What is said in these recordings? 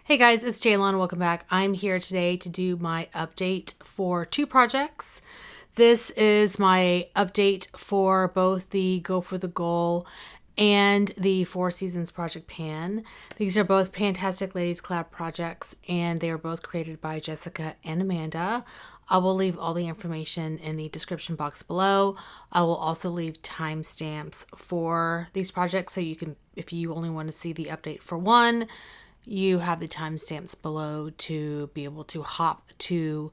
Hey guys, it's Jaylon. Welcome back. I'm here today to do my update for two projects. This is my update for both the Go for the Goal and the Four Seasons Project Pan. These are both Pantastic Ladies Collab projects, and they are both created by Jessica and Amanda. I will leave all the information in the description box below. I will also leave timestamps for these projects, so you can, if you only want to see the update for one, you have the timestamps below to be able to hop to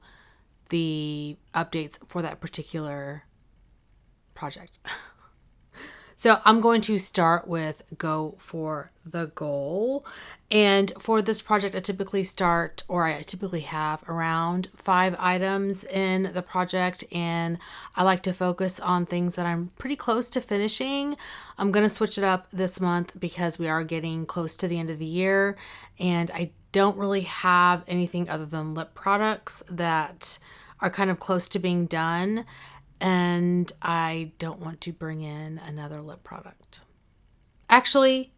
the updates for that particular project. So I'm going to start with Go for the Goal. And for this project, I typically have around 5 items in the project. And I like to focus on things that I'm pretty close to finishing. I'm going to switch it up this month because we are getting close to the end of the year. And I don't really have anything other than lip products that are kind of close to being done. And I don't want to bring in another lip product. Actually,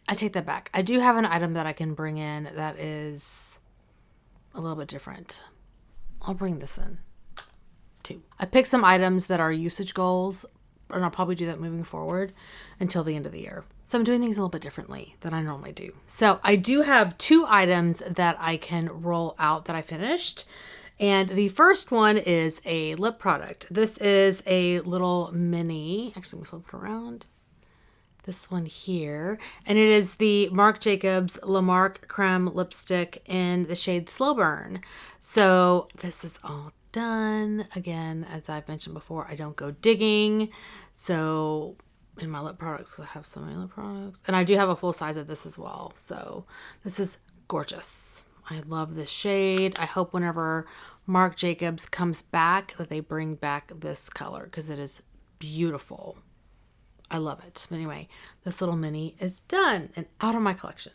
I take that back. I do have an item that I can bring in that is a little bit different. I'll bring this in too. I picked some items that are usage goals, and I'll probably do that moving forward until the end of the year. So I'm doing things a little bit differently than I normally do. So I do have 2 items that I can roll out that I finished. And the first one is a lip product. This is a little mini, actually, let me flip it around. This one here. And it is the Marc Jacobs La Marque Creme Lipstick in the shade Slow Burn. So this is all done. Again, as I've mentioned before, I don't go digging. So in my lip products, I have so many lip products. And I do have a full size of this as well. So this is gorgeous. I love this shade. I hope whenever Marc Jacobs comes back that they bring back this color because it is beautiful. I love it. But anyway, this little mini is done and out of my collection.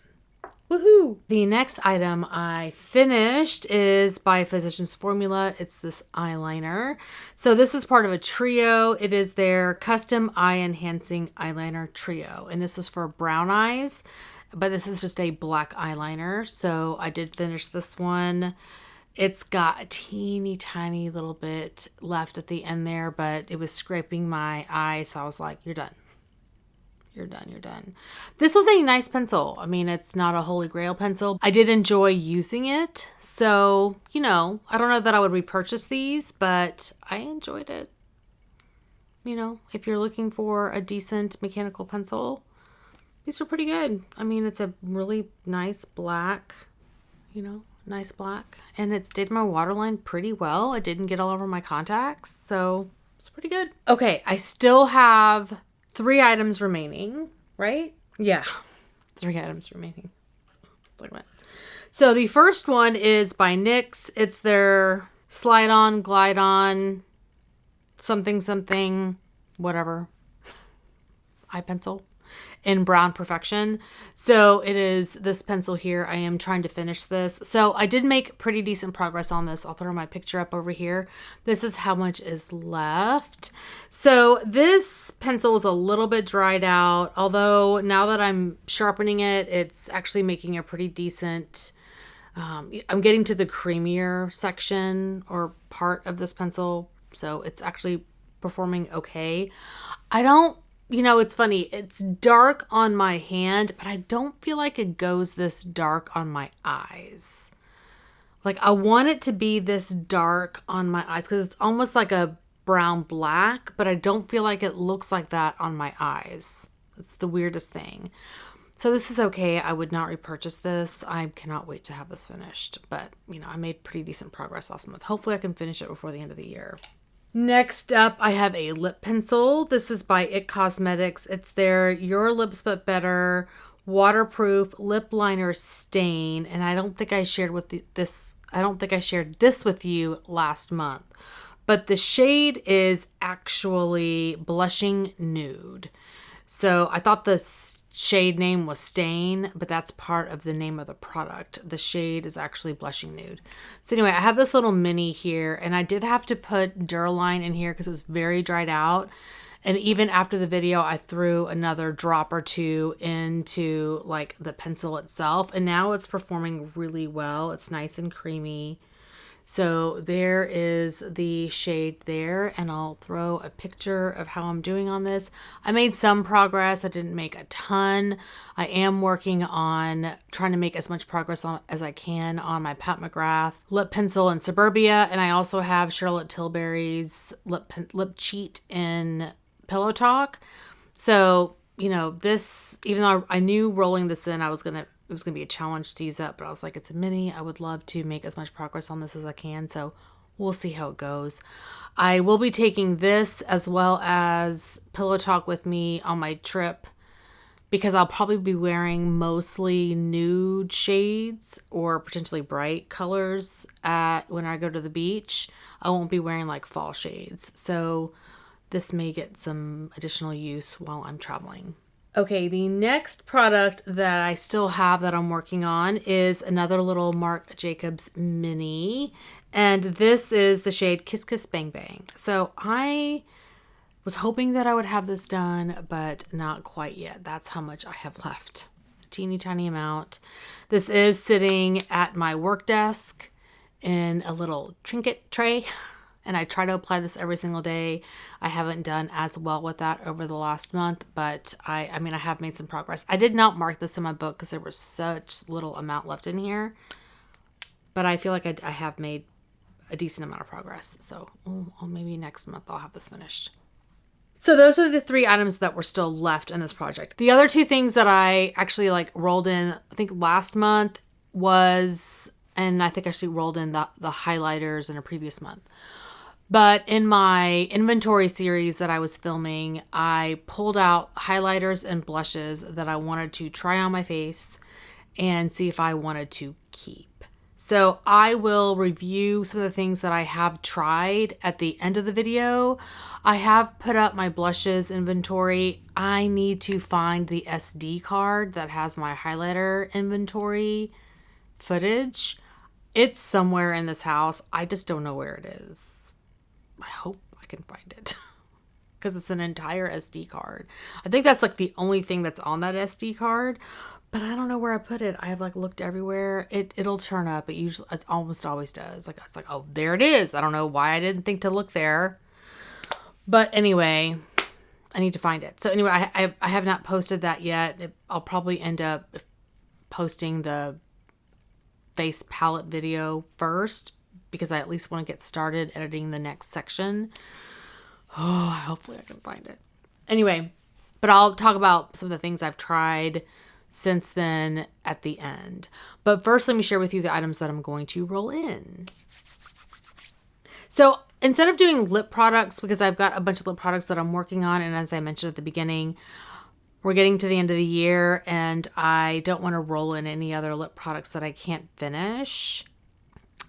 Woohoo! The next item I finished is by Physicians Formula. It's this eyeliner. So this is part of a trio. It is their custom eye enhancing eyeliner trio. And this is for brown eyes. But this is just a black eyeliner. So I did finish this one. It's got a teeny tiny little bit left at the end there, but it was scraping my eye. So I was like, you're done. You're done. You're done. This was a nice pencil. I mean, it's not a holy grail pencil. I did enjoy using it. So, you know, I don't know that I would repurchase these, but I enjoyed it. You know, if you're looking for a decent mechanical pencil, these are pretty good. I mean, it's a really nice black, you know, nice black. And it stayed my waterline pretty well. It didn't get all over my contacts. So it's pretty good. Okay, I still have 3 items remaining, right? Yeah, 3 items remaining. Look at that. So the first one is by NYX. It's their Slide On, Glide On, something, whatever, eye pencil in Brown Perfection. So it is this pencil here. I am trying to finish this. So I did make pretty decent progress on this. I'll throw my picture up over here. This is how much is left. So this pencil is a little bit dried out, although now that I'm sharpening it, it's actually making a pretty decent, I'm getting to the creamier section or part of this pencil. So it's actually performing okay. You know, it's funny. It's dark on my hand, but I don't feel like it goes this dark on my eyes. Like, I want it to be this dark on my eyes because it's almost like a brown black, but I don't feel like it looks like that on my eyes. It's the weirdest thing. So this is okay. I would not repurchase this. I cannot wait to have this finished. But, you know, I made pretty decent progress last month. Hopefully I can finish it before the end of the year. Next up, I have a lip pencil. This is by IT Cosmetics. It's their Your Lips But Better waterproof lip liner stain, and I don't think I shared this with you last month. But the shade is actually Blushing Nude. So I thought the shade name was Stain, but that's part of the name of the product. The shade is actually Blushing Nude. So anyway, I have this little mini here, and I did have to put Duraline in here because it was very dried out. And even after the video, I threw another drop or two into like the pencil itself. And now it's performing really well. It's nice and creamy. So there is the shade there, and I'll throw a picture of how I'm doing on this. I made some progress. I didn't make a ton. I am working on trying to make as much progress on as I can on my Pat McGrath lip pencil in Suburbia, and I also have Charlotte Tilbury's lip cheat in Pillow Talk. So, you know, this, even though I knew rolling this in, it was going to be a challenge to use up, but I was like, it's a mini. I would love to make as much progress on this as I can. So we'll see how it goes. I will be taking this as well as Pillow Talk with me on my trip, because I'll probably be wearing mostly nude shades or potentially bright colors when I go to the beach. I won't be wearing like fall shades. So this may get some additional use while I'm traveling. Okay, the next product that I still have that I'm working on is another little Marc Jacobs mini. And this is the shade Kiss Kiss Bang Bang. So I was hoping that I would have this done, but not quite yet. That's how much I have left. It's a teeny tiny amount. This is sitting at my work desk in a little trinket tray. And I try to apply this every single day. I haven't done as well with that over the last month, but I mean, I have made some progress. I did not mark this in my book because there was such little amount left in here, but I feel like I have made a decent amount of progress. So maybe next month I'll have this finished. So those are the 3 items that were still left in this project. The other 2 things that I actually like rolled in, I think last month was, and I think I actually rolled in the highlighters in a previous month. But in my inventory series that I was filming, I pulled out highlighters and blushes that I wanted to try on my face and see if I wanted to keep. So I will review some of the things that I have tried at the end of the video. I have put up my blushes inventory. I need to find the SD card that has my highlighter inventory footage. It's somewhere in this house. I just don't know where it is. I hope I can find it because it's an entire SD card. I think that's like the only thing that's on that SD card, but I don't know where I put it. I have like looked everywhere. It'll turn up. It almost always does. Like it's like, oh, there it is. I don't know why I didn't think to look there, but anyway, I need to find it. So anyway, I have not posted that yet. I'll probably end up posting the face palette video first, because I at least want to get started editing the next section. Oh, hopefully I can find it. Anyway, but I'll talk about some of the things I've tried since then at the end. But first, let me share with you the items that I'm going to roll in. So instead of doing lip products, because I've got a bunch of lip products that I'm working on, and as I mentioned at the beginning, we're getting to the end of the year, and I don't want to roll in any other lip products that I can't finish.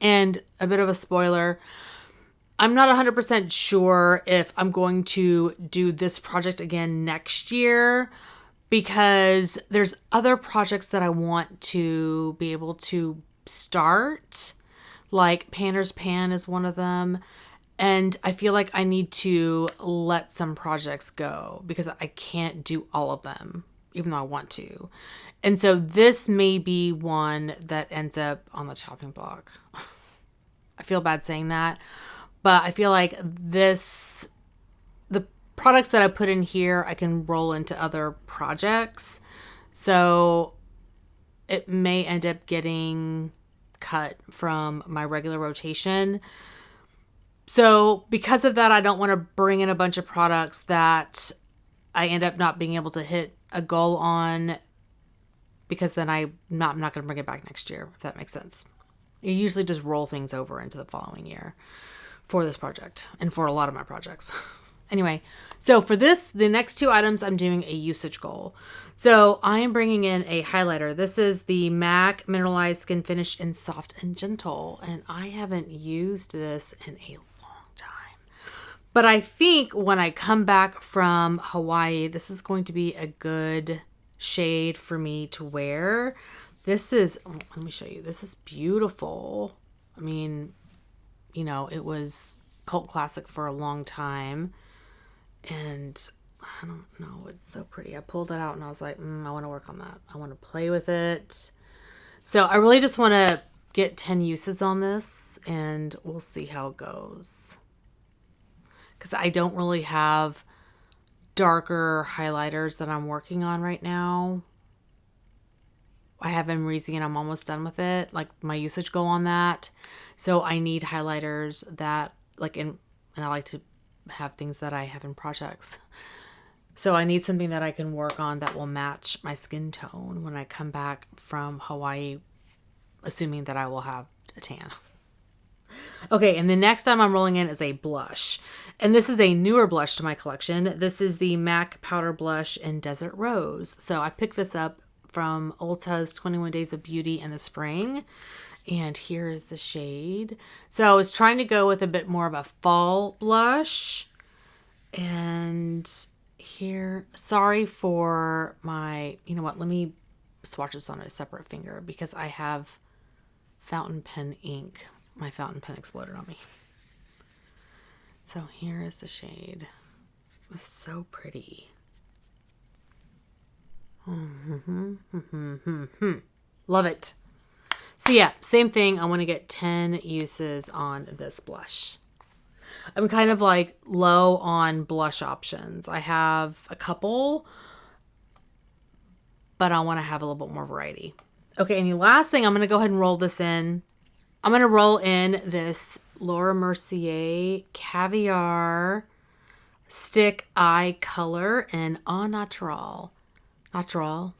And a bit of a spoiler, I'm not 100% sure if I'm going to do this project again next year, because there's other projects that I want to be able to start, like Panter's Pan is one of them. And I feel like I need to let some projects go because I can't do all of them, even though I want to. And so this may be one that ends up on the chopping block. I feel bad saying that, but I feel like the products that I put in here, I can roll into other projects. So it may end up getting cut from my regular rotation. So because of that, I don't want to bring in a bunch of products that I end up not being able to hit a goal on, because then I'm not going to bring it back next year, if that makes sense. You usually just roll things over into the following year for this project and for a lot of my projects. Anyway, so for this, the next 2 items, I'm doing a usage goal. So I am bringing in a highlighter. This is the MAC Mineralized Skin Finish in Soft and Gentle, and I haven't used this in a long time. But I think when I come back from Hawaii, this is going to be a good shade for me to wear. This is, let me show you. This is beautiful. I mean, you know, it was cult classic for a long time. And I don't know, it's so pretty. I pulled it out and I was like, I want to work on that. I want to play with it. So I really just want to get 10 uses on this and we'll see how it goes. Because I don't really have darker highlighters that I'm working on right now. I have Amhara and I'm almost done with it. Like my usage goal on that. So I need highlighters that and I like to have things that I have in projects. So I need something that I can work on that will match my skin tone when I come back from Hawaii, assuming that I will have a tan. Okay, and the next time I'm rolling in is a blush. And this is a newer blush to my collection. This is the MAC Powder Blush in Desert Rose. So I picked this up from Ulta's 21 Days of Beauty in the spring. And here is the shade. So I was trying to go with a bit more of a fall blush. And here, sorry for my, you know what, let me swatch this on a separate finger because I have fountain pen ink. My fountain pen exploded on me. So here is the shade. It's so pretty. Love it. So yeah, same thing. I want to get 10 uses on this blush. I'm kind of like low on blush options. I have a couple, but I want to have a little bit more variety. Okay, and the last thing, I'm going to go ahead and roll this in. I'm going to roll in this Laura Mercier Caviar Stick Eye Color in Au Naturel. Naturel.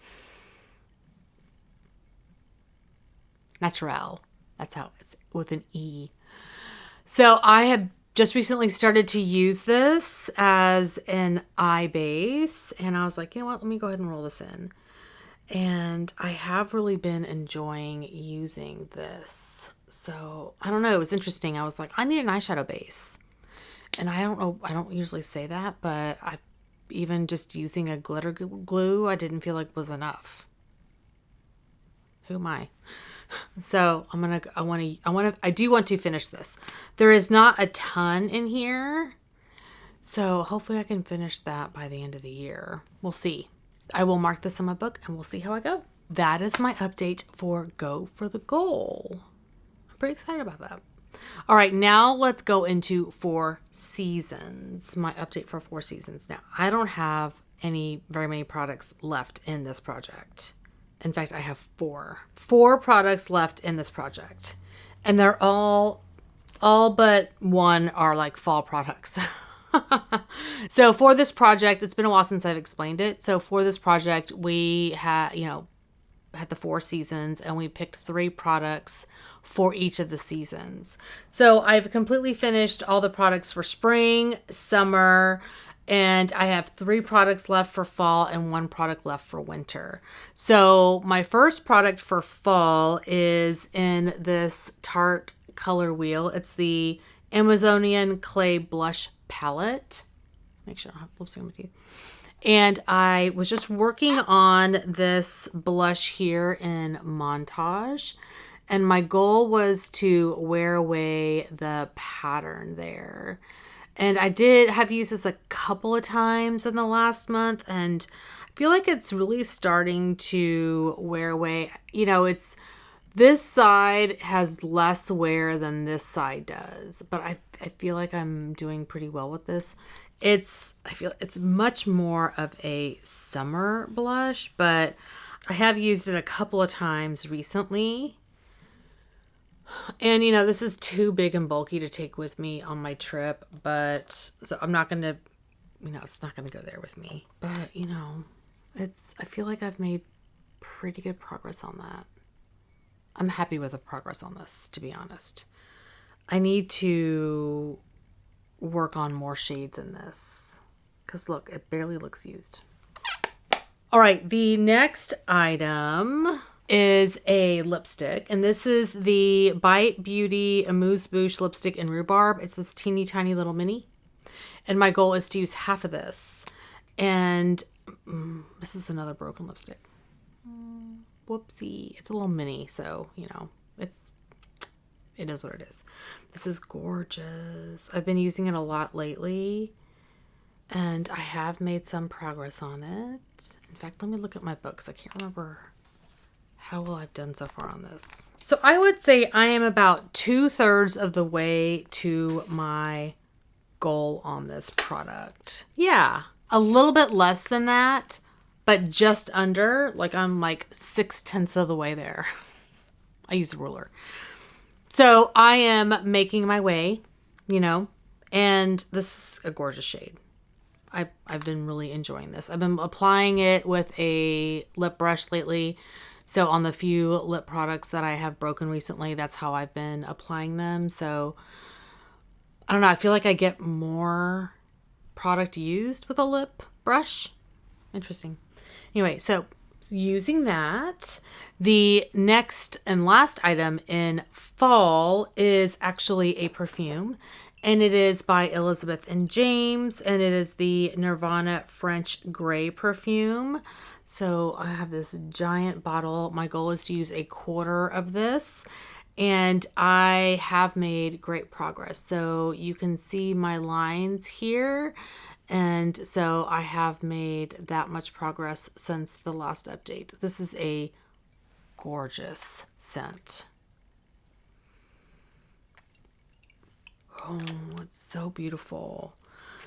That's how it's with an E. So I have just recently started to use this as an eye base. And I was like, you know what? Let me go ahead and roll this in. And I have really been enjoying using this. So I don't know. It was interesting. I was like, I need an eyeshadow base. And I don't know. I don't usually say that, but I even just using a glitter glue, I didn't feel like was enough. Who am I? So I do want to finish this. There is not a ton in here. So hopefully I can finish that by the end of the year. We'll see. I will mark this in my book and we'll see how I go. That is my update for Go for the Goal. I'm pretty excited about that. All right, now let's go into 4 Seasons. My update for 4 Seasons. Now, I don't have very many products left in this project. In fact, I have 4 products left in this project. And they're all but one are like fall products. So for this project, it's been a while since I've explained it. So for this project, we had the 4 seasons and we picked 3 products for each of the seasons. So I've completely finished all the products for spring, summer, and I have 3 products left for fall and 1 product left for winter. So my first product for fall is in this Tarte color wheel. It's the Amazonian Clay Blush Palette. Make sure I don't have lipstick on my teeth. And I was just working on this blush here in Montage. And my goal was to wear away the pattern there. And I did have used this a couple of times in the last month. And I feel like it's really starting to wear away. This side has less wear than this side does. But I feel like I'm doing pretty well with this. I feel it's much more of a summer blush, but I have used it a couple of times recently. And, this is too big and bulky to take with me on my trip, so I'm not going to, it's not going to go there with me. But, I feel like I've made pretty good progress on that. I'm happy with the progress on this, to be honest. I need to work on more shades in this because look, it barely looks used. All right, the next item is a lipstick, and this is the Bite Beauty Amuse Bouche lipstick in Rhubarb. It's this teeny tiny little mini, and my goal is to use half of this. And this is another broken lipstick. Whoopsie, it's a little mini, so it is what it is. This is gorgeous. I've been using it a lot lately. And I have made some progress on it. In fact, let me look at my books. I can't remember how well I've done so far on this. So I would say I am about 2/3 of the way to my goal on this product. Yeah, a little bit less than that, but just under. Like I'm like 6/10 of the way there. I use a ruler. So I am making my way, you know, and this is a gorgeous shade. I've been really enjoying this. I've been applying it with a lip brush lately. So on the few lip products that I have broken recently, that's how I've been applying them. So I don't know. I feel like I get more product used with a lip brush. Interesting. Anyway, so using that, the next and last item in fall is actually a perfume. And it is by Elizabeth and James, and it is the Nirvana French Gray perfume. So I have this giant bottle. My goal is to use a quarter of this, and I have made great progress. So you can see my lines here, and so I have made that much progress since the last update. This is a gorgeous scent. Oh, it's so beautiful.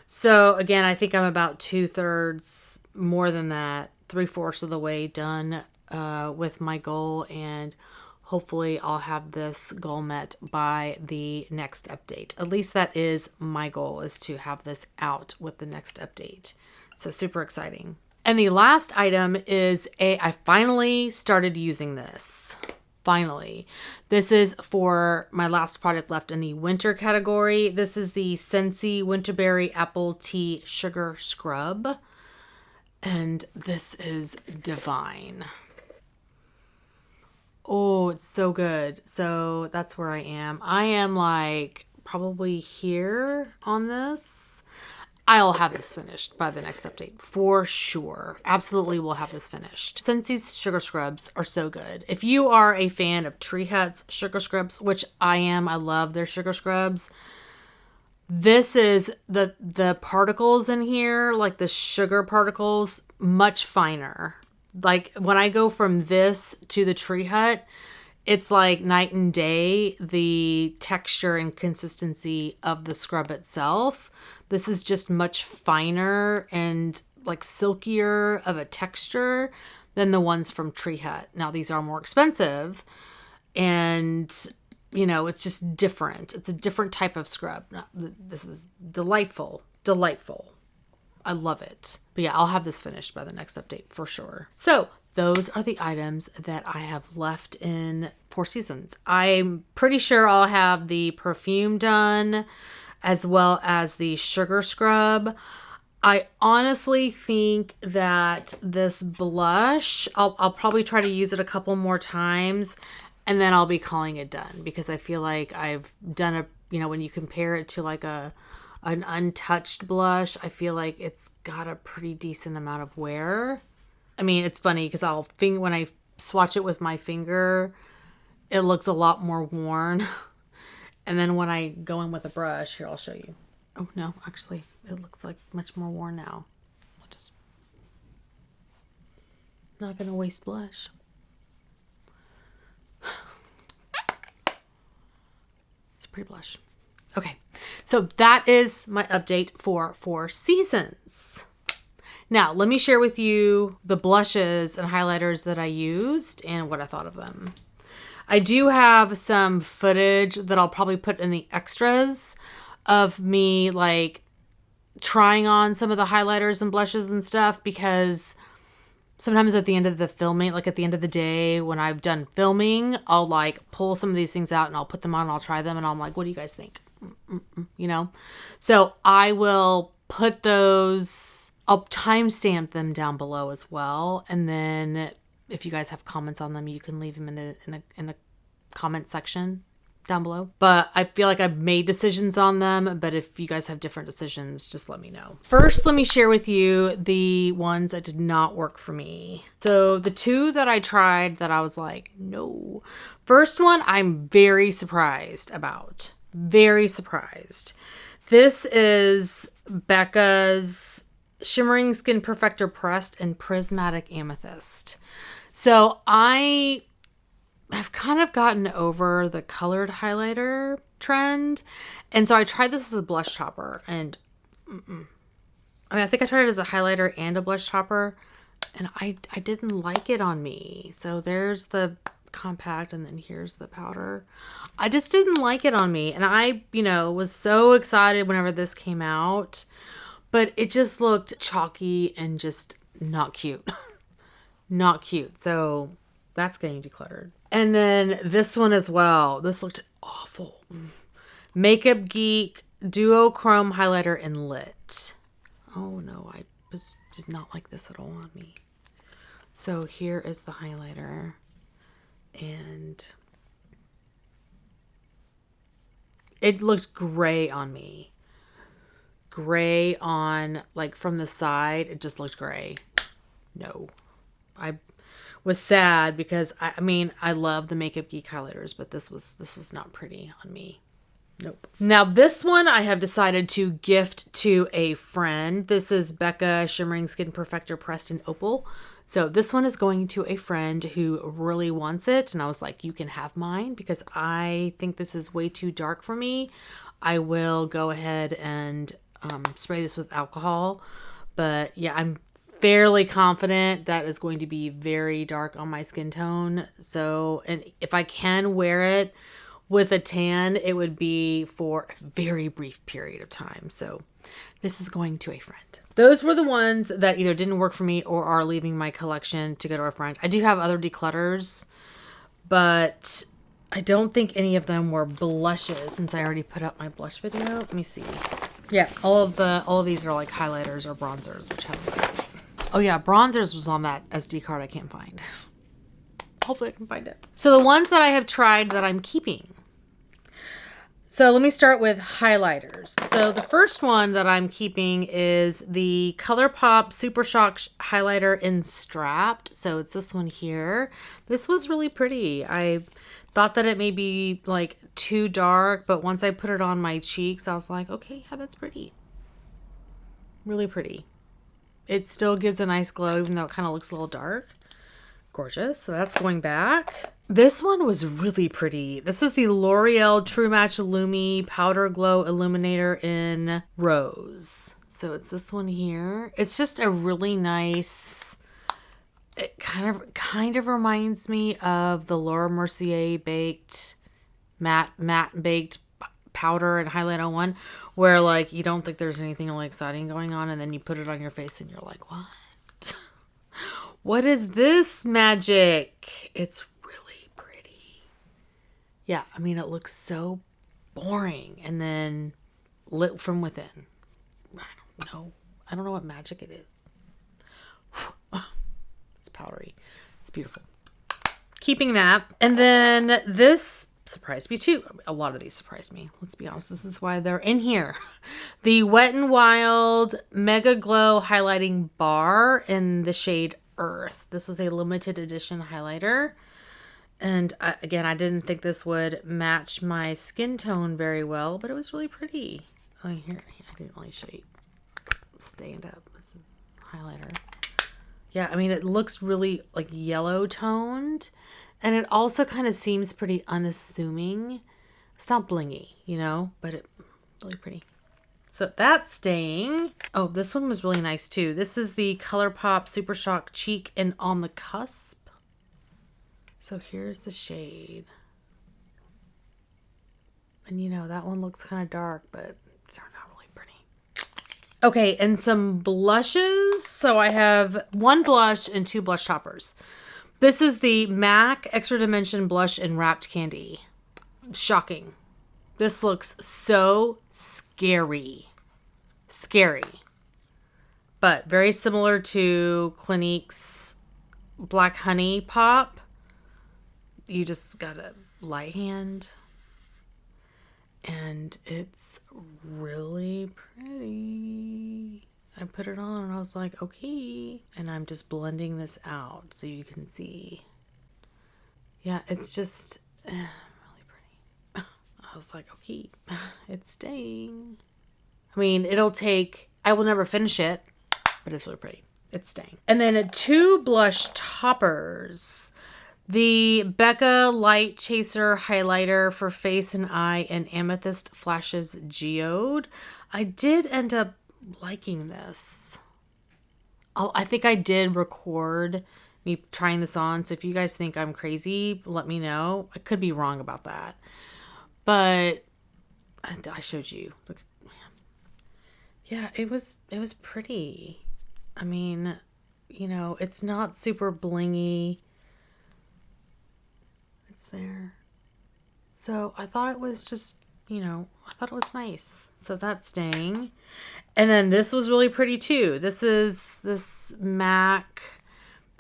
So again, I think I'm about 2/3, more than that, 3/4 of the way done with my goal. And hopefully I'll have this goal met by the next update. At least that is my goal, is to have this out with the next update. So super exciting. And the last item is I finally started using this. Finally, this is for my last product left in the winter category. This is the Scentsy Winterberry Apple Tea Sugar Scrub. And this is divine. Oh, it's so good. So that's where I am. I am like probably here on this. I'll have this finished by the next update for sure. Absolutely will have this finished. Scentsy's sugar scrubs are so good. If you are a fan of Tree Hut's sugar scrubs, which I am, I love their sugar scrubs. This is the particles in here, like the sugar particles, much finer. Like when I go from this to the Tree Hut, it's like night and day, the texture and consistency of the scrub itself. This is just much finer and like silkier of a texture than the ones from Tree Hut. Now, these are more expensive and, you know, it's just different. It's a different type of scrub. This is delightful, delightful. I love it. But yeah, I'll have this finished by the next update for sure. So those are the items that I have left in Four Seasons. I'm pretty sure I'll have the perfume done as well as the sugar scrub. I honestly think that this blush, I'll probably try to use it a couple more times and then I'll be calling it done, because I feel like I've done when you compare it to like an untouched blush, I feel like it's got a pretty decent amount of wear. I mean, it's funny because when I swatch it with my finger, it looks a lot more worn. And then when I go in with a brush, here, I'll show you. Oh, no, actually, it looks like much more worn now. I'll just... Not going to waste blush. It's a pretty blush. Okay, so that is my update for Four Seasons. Now, let me share with you the blushes and highlighters that I used and what I thought of them. I do have some footage that I'll probably put in the extras of me like trying on some of the highlighters and blushes and stuff, because sometimes at the end of the filming, like at the end of the day when I've done filming, I'll like pull some of these things out and I'll put them on and I'll try them and I'm like, what do you guys think? You know? So I will put those, I'll timestamp them down below as well. And then if you guys have comments on them, you can leave them in the comment section down below. But I feel like I've made decisions on them, but if you guys have different decisions, just let me know. First, let me share with you the ones that did not work for me. So the two that I tried that I was like, no. First one, I'm very surprised about. Very surprised. This is Becca's Shimmering Skin Perfector Pressed in Prismatic Amethyst. So I have kind of gotten over the colored highlighter trend. And so I tried this as a blush topper. And I think I tried it as a highlighter and a blush topper. And I didn't like it on me. So there's the compact and then here's the powder. I just didn't like it on me. And I, was so excited whenever this came out. But it just looked chalky and just not cute. Not cute. So that's getting decluttered. And then this one as well. This looked awful. Makeup Geek Duochrome Highlighter in Lit. Oh no, I did not like this at all on me. So here is the highlighter. And it looked gray on me. Gray on, like, from the side. It just looked gray. No. I was sad because I love the Makeup Geek highlighters, but this was not pretty on me. Nope. Now this one I have decided to gift to a friend. This is Becca Shimmering Skin Perfector Pressed in Opal. So this one is going to a friend who really wants it, and I was like, you can have mine because I think this is way too dark for me. I will go ahead and spray this with alcohol, but yeah, I'm fairly confident that is going to be very dark on my skin tone. So, and if I can wear it with a tan, it would be for a very brief period of time. So this is going to a friend. Those were the ones that either didn't work for me or are leaving my collection to go to a friend. I do have other declutters, but I don't think any of them were blushes since I already put up my blush video. Let me see. Yeah, all of these are like highlighters or bronzers, which have. Oh yeah, bronzers was on that SD card I can't find. Hopefully I can find it. So the ones that I have tried that I'm keeping. So let me start with highlighters. So the first one that I'm keeping is the ColourPop Super Shock highlighter in Strapped. So it's this one here. This was really pretty. I thought that it may be like too dark, but once I put it on my cheeks, I was like, okay, yeah, that's pretty. Really pretty. It still gives a nice glow, even though it kind of looks a little dark. Gorgeous. So that's going back. This one was really pretty. This is the L'Oreal True Match Illumi Powder Glow Illuminator in Rose. So it's this one here. It's just a really nice, it kind of reminds me of the Laura Mercier baked, matte baked powder and highlight one, where like you don't think there's anything really exciting going on, and then you put it on your face and you're like, what? What is this magic? It's really pretty. Yeah, I mean, it looks so boring and then lit from within. I don't know. I don't know what magic it is. It's powdery. It's beautiful. Keeping that. And then this surprised me too. A lot of these surprised me. Let's be honest. This is why they're in here. The Wet n Wild Mega Glow Highlighting Bar in the shade Earth. This was a limited edition highlighter. And again, I didn't think this would match my skin tone very well, but it was really pretty. Oh, here, I didn't really show you. Stand up. This is highlighter. Yeah, I mean, it looks really like yellow toned. And it also kind of seems pretty unassuming. It's not blingy, but it's really pretty. So that's staying. Oh, this one was really nice too. This is the ColourPop Super Shock Cheek and On the Cusp. So here's the shade. And that one looks kind of dark, but it turned out really pretty. Okay, and some blushes. So I have one blush and two blush toppers. This is the MAC Extra Dimension Blush in Wrapped Candy. Shocking. This looks so scary. Scary. But very similar to Clinique's Black Honey Pop. You just got a light hand. And it's really pretty. I put it on and I was like, okay. And I'm just blending this out so you can see. Yeah, it's just really pretty. I was like, okay, it's staying. I mean, I will never finish it, but it's really pretty. It's staying. And then 2 blush toppers. The Becca Light Chaser Highlighter for Face and Eye and Amethyst Flashes Geode. I did end up liking this. I think I did record me trying this on. So if you guys think I'm crazy, let me know. I could be wrong about that. But I showed you. Look. Yeah, it was pretty. I mean, you know, it's not super blingy. It's there. So I thought it was just, you know, I thought it was nice. So that's staying. And then this was really pretty too. This is this MAC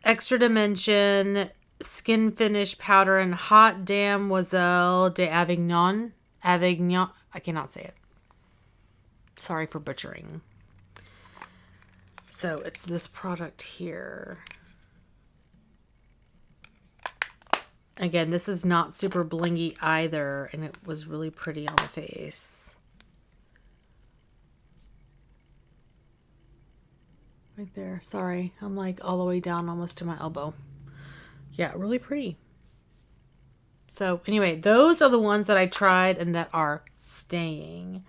Extra Dimension Skin Finish Powder in Hot Demoiselle d'Avignon. Avignon. I cannot say it. Sorry for butchering. So it's this product here. Again, this is not super blingy either, and it was really pretty on the face. Right there. Sorry, I'm like all the way down almost to my elbow. Yeah, really pretty. So anyway, those are the ones that I tried and that are staying.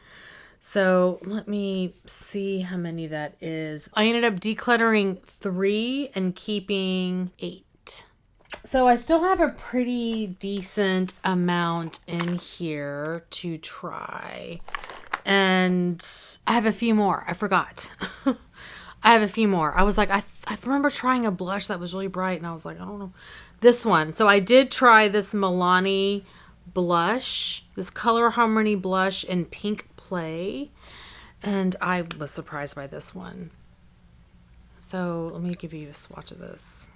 So let me see how many that is. I ended up decluttering 3 and keeping 8. So I still have a pretty decent amount in here to try. And I have a few more. I forgot. I have a few more. I was like, I remember trying a blush that was really bright, and I was like, I don't know. This one. So I did try this Milani blush, this Color Harmony blush in Pink Play, and I was surprised by this one. So let me give you a swatch of this.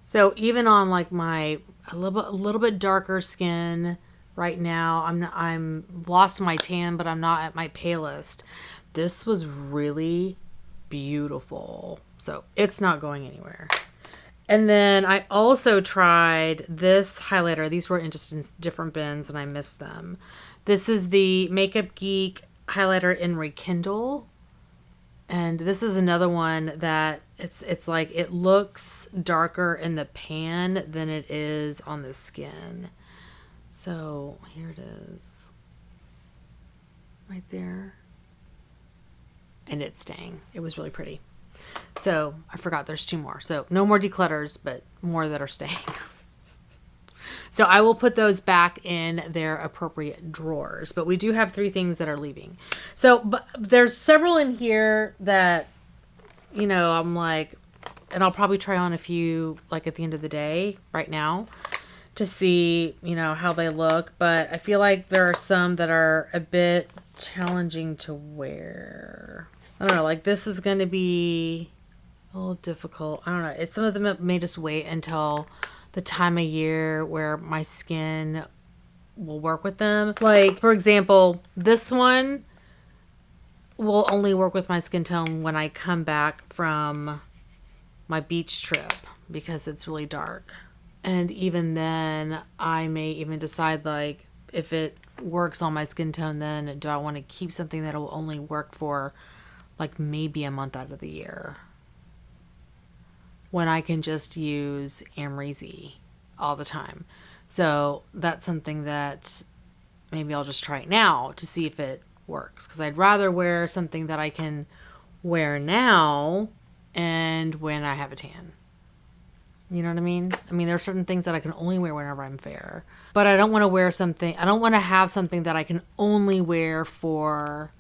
So even on like my a little bit darker skin right now, I'm lost my tan, but I'm not at my palest. This was really beautiful. So it's not going anywhere. And then I also tried this highlighter. These were just in different bins and I missed them. This is the Makeup Geek highlighter in Rekindle. And this is another one that it's like it looks darker in the pan than it is on the skin. So here it is. Right there. And it's staying. It was really pretty. So I forgot there's 2 more. So no more declutters, but more that are staying. So I will put those back in their appropriate drawers. But we do have 3 things that are leaving. So but there's several in here that, you know, I'm like, and I'll probably try on a few like at the end of the day right now to see, you know, how they look. But I feel like there are some that are a bit challenging to wear. I don't know, like this is going to be a little difficult. I don't know. Some of them may just wait until the time of year where my skin will work with them. Like, for example, this one will only work with my skin tone when I come back from my beach trip because it's really dark. And even then, I may even decide, like, if it works on my skin tone, then do I want to keep something that will only work for, like, maybe a month out of the year? When I can just use Amhara all the time. So that's something that maybe I'll just try it now to see if it works. Because I'd rather wear something that I can wear now and when I have a tan. You know what I mean? I mean, there are certain things that I can only wear whenever I'm fair. But I don't want to wear something, I don't want to have something that I can only wear for,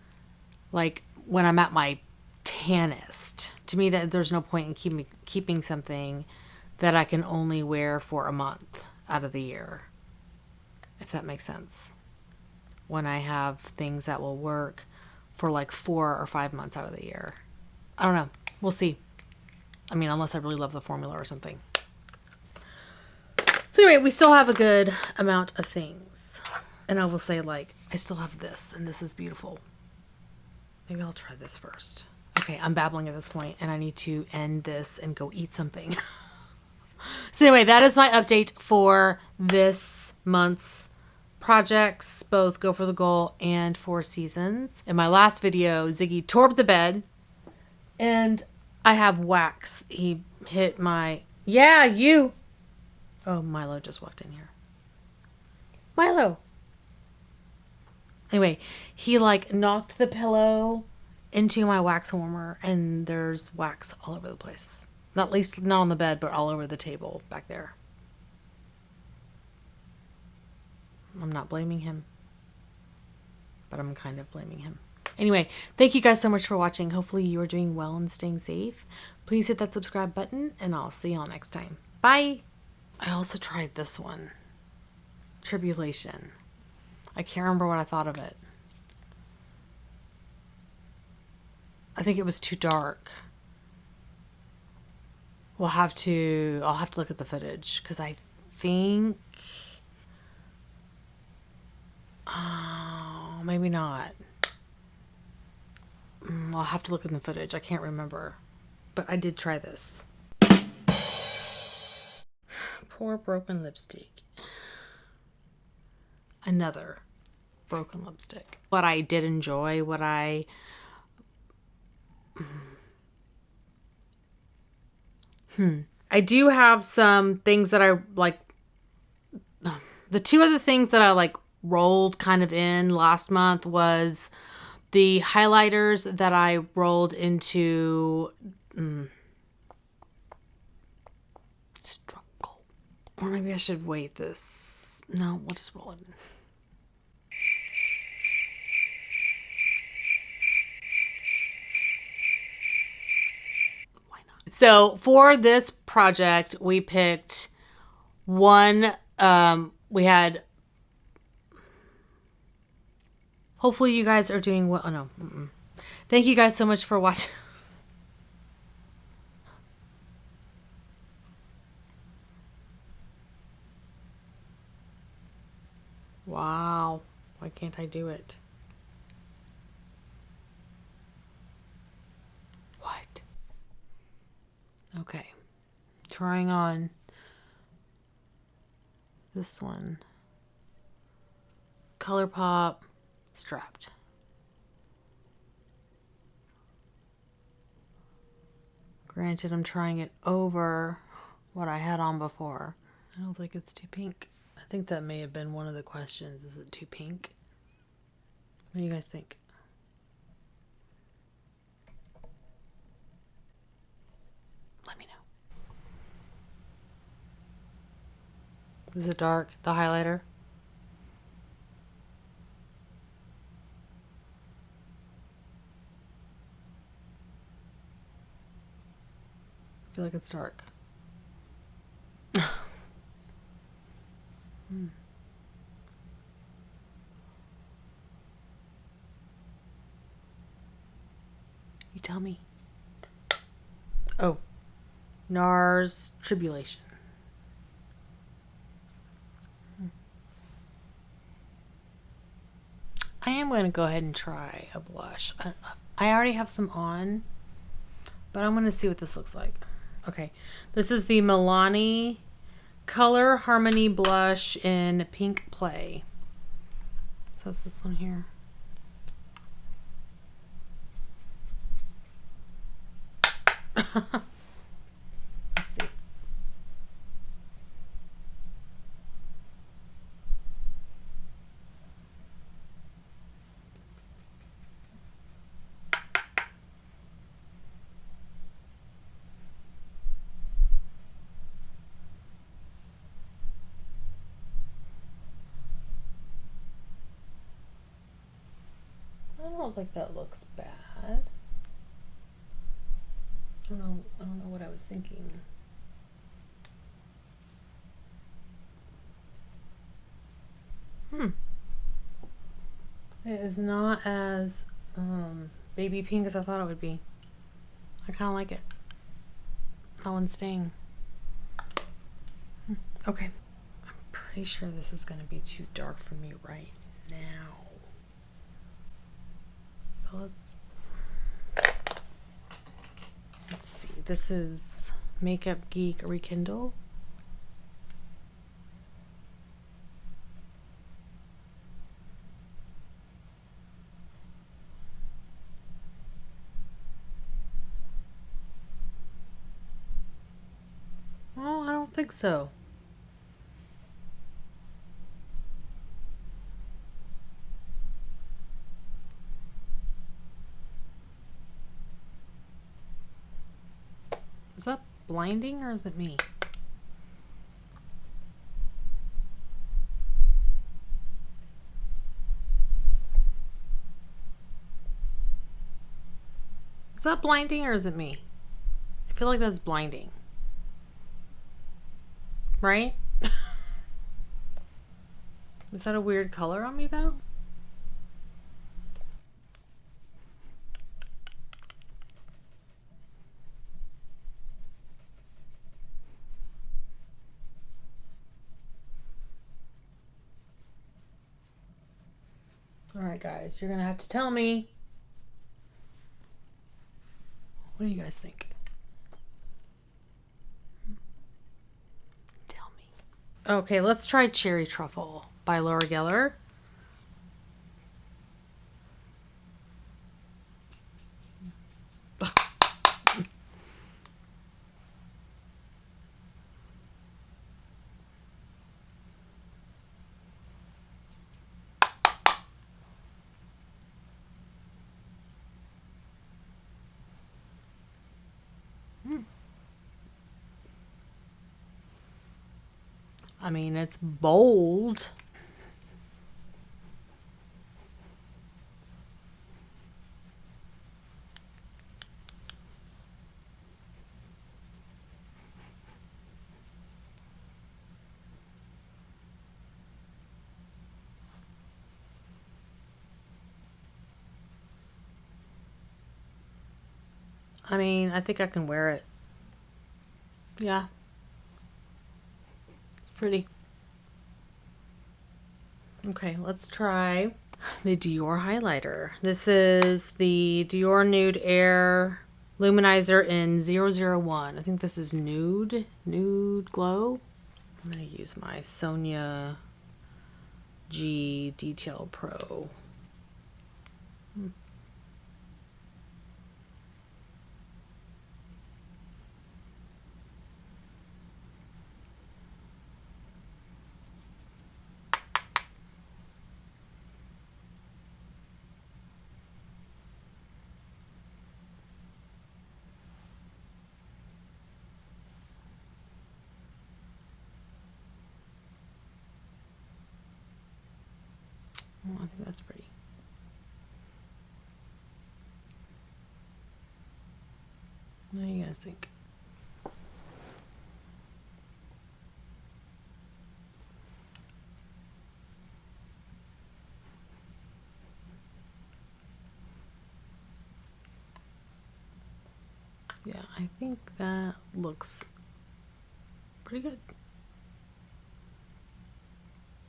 like, when I'm at my tannest. To me, that there's no point in keeping something that I can only wear for a month out of the year. If that makes sense. When I have things that will work for like 4 or 5 months out of the year. I don't know. We'll see. I mean, unless I really love the formula or something. So anyway, we still have a good amount of things. And I will say, like, I still have this, and this is beautiful. Maybe I'll try this first. Okay, I'm babbling at this point, and I need to end this and go eat something. So anyway, that is my update for this month's projects, both Go for the Goal and Four Seasons. In my last video, Ziggy tore up the bed, and I have wax. He hit my... Yeah, you! Oh, Milo just walked in here. Milo! Anyway, he like knocked the pillow into my wax warmer, and there's wax all over the place. Not least, not on the bed, but all over the table back there. I'm not blaming him, but I'm kind of blaming him. Anyway, thank you guys so much for watching. Hopefully you are doing well and staying safe. Please hit that subscribe button, and I'll see y'all next time. Bye! I also tried this one. Tribulation. I can't remember what I thought of it. I think it was too dark. I'll have to look at the footage, because I think... Oh, maybe not. I'll have to look in the footage. I can't remember. But I did try this. Poor broken lipstick. Another broken lipstick. What I did enjoy, what I... I do have some things that I like. The two other things that I like rolled kind of in last month was the highlighters that I rolled into struggle. Or maybe I should wait this. No, we'll just roll it in. So for this project, we picked one, we had, hopefully you guys are doing well. Oh no. Thank you guys so much for watching. Wow. Why can't I do it? What? Okay. Trying on this one. ColourPop Strapped. Granted, I'm trying it over what I had on before. I don't think it's too pink. I think that may have been one of the questions. Is it too pink? What do you guys think? Let me know. Is it dark? The highlighter? I feel like it's dark. You tell me. Oh. NARS Tribulation. I am going to go ahead and try a blush. I already have some on, but I'm going to see what this looks like. Okay, this is the Milani Color Harmony Blush in Pink Play. So it's this one here. Let's see. I don't think that looks bad. I don't know what I was thinking. It is not as baby pink as I thought it would be. I kind of like it. That one's staying. Okay. I'm pretty sure this is going to be too dark for me right now. Let's see. This is Makeup Geek Rekindle. think so. Is that blinding or is it me? Is that blinding or is it me? I feel like that's blinding. Right? Is that a weird color on me though? Alright guys, you're gonna have to tell me. What do you guys think? Tell me. Okay, let's try Cherry Truffle by Laura Geller. I mean, it's bold. I mean, I think I can wear it. Yeah. It's pretty. Okay, let's try the Dior highlighter. This is the Dior Nude Air Luminizer in 001. I think this is Nude Glow. I'm going to use my Sonia G Detail Pro. Oh, I think that's pretty. What do you guys think? Yeah, I think that looks pretty good.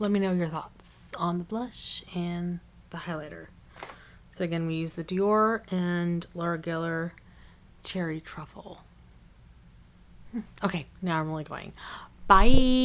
Let me know your thoughts on the blush and the highlighter. So again, we use the Dior and Laura Geller Cherry Truffle. Okay, now I'm really going. Bye!